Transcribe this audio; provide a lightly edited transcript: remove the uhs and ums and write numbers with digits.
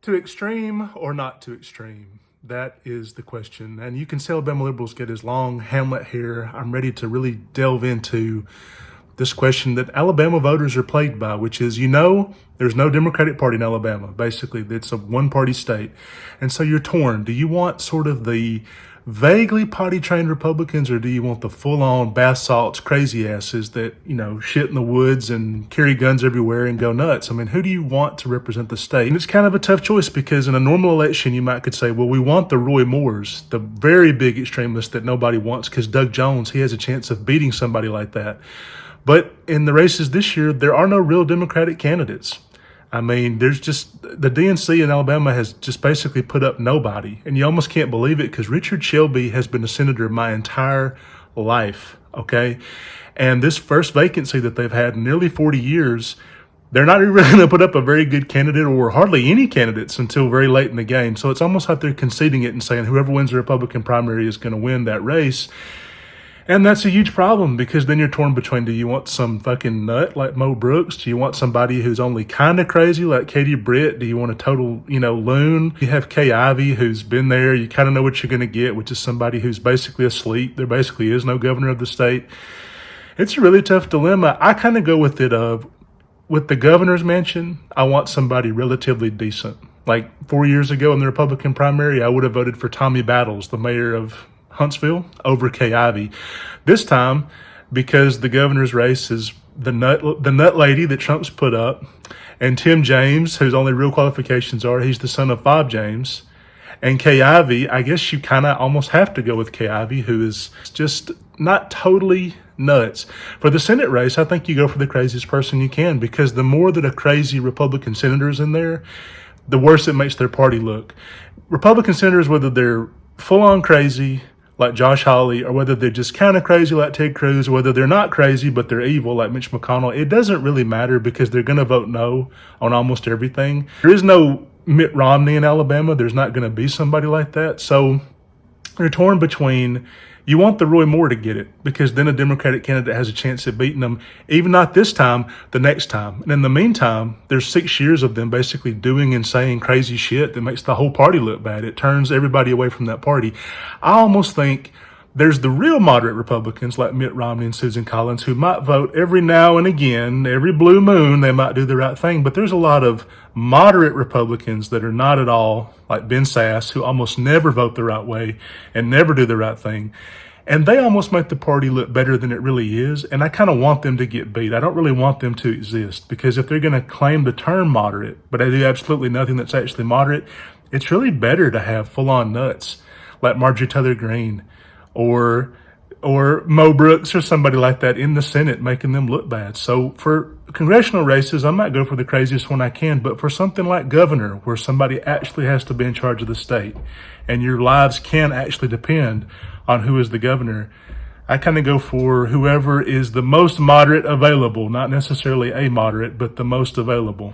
To extreme or not to extreme? That is the question. And you can see Alabama liberals get his long Hamlet hair. I'm ready to really delve into this question that Alabama voters are plagued by, which is, there's no Democratic Party in Alabama. Basically, it's a one-party state. And so you're torn. Do you want sort of the vaguely potty-trained Republicans, or do you want the full-on bath salts, crazy asses that, shit in the woods and carry guns everywhere and go nuts? I mean, who do you want to represent the state? And it's kind of a tough choice because in a normal election, you could say, well, we want the Roy Moores, the very big extremist that nobody wants, because Doug Jones, he has a chance of beating somebody like that. But in the races this year, there are no real Democratic candidates. I mean, there's just, the DNC in Alabama has just basically put up nobody. And you almost can't believe it because Richard Shelby has been a senator my entire life, okay? And this first vacancy that they've had in nearly 40 years, they're not really going to put up a very good candidate or hardly any candidates until very late in the game. So it's almost like they're conceding it and saying whoever wins the Republican primary is going to win that race. And that's a huge problem because then you're torn between, do you want some fucking nut like Mo Brooks? Do you want somebody who's only kind of crazy like Katie Britt? Do you want a total, loon? You have Kay Ivey who's been there. You kind of know what you're going to get, which is somebody who's basically asleep. There basically is no governor of the state. It's a really tough dilemma. I kind of go with it with the governor's mansion, I want somebody relatively decent. Like 4 years ago in the Republican primary, I would have voted for Tommy Battles, the mayor of Huntsville, over Kay Ivey. This time, because the governor's race is the nut lady that Trump's put up, and Tim James, whose only real qualifications are he's the son of Bob James, and Kay Ivey, I guess you kind of almost have to go with Kay Ivey, who is just not totally nuts. For the Senate race, I think you go for the craziest person you can, because the more that a crazy Republican senator is in there, the worse it makes their party look. Republican senators, whether they're full-on crazy, like Josh Hawley, or whether they're just kind of crazy like Ted Cruz, or whether they're not crazy but they're evil like Mitch McConnell, it doesn't really matter because they're going to vote no on almost everything. There is no Mitt Romney in Alabama. There's not going to be somebody like that. So you're torn between, you want the Roy Moore to get it because then a Democratic candidate has a chance at beating them, even not this time, the next time. And in the meantime, there's 6 years of them basically doing and saying crazy shit that makes the whole party look bad. It turns everybody away from that party. I almost think there's the real moderate Republicans like Mitt Romney and Susan Collins who might vote every now and again, every blue moon, they might do the right thing. But there's a lot of moderate Republicans that are not at all, like Ben Sass, who almost never vote the right way and never do the right thing. And they almost make the party look better than it really is. And I kind of want them to get beat. I don't really want them to exist because if they're going to claim the term moderate, but they do absolutely nothing that's actually moderate, it's really better to have full-on nuts like Marjorie Taylor Greene or Mo Brooks or somebody like that in the Senate making them look bad. So for congressional races, I might go for the craziest one I can, but for something like governor, where somebody actually has to be in charge of the state and your lives can actually depend on who is the governor, I kind of go for whoever is the most moderate available, not necessarily a moderate, but the most available.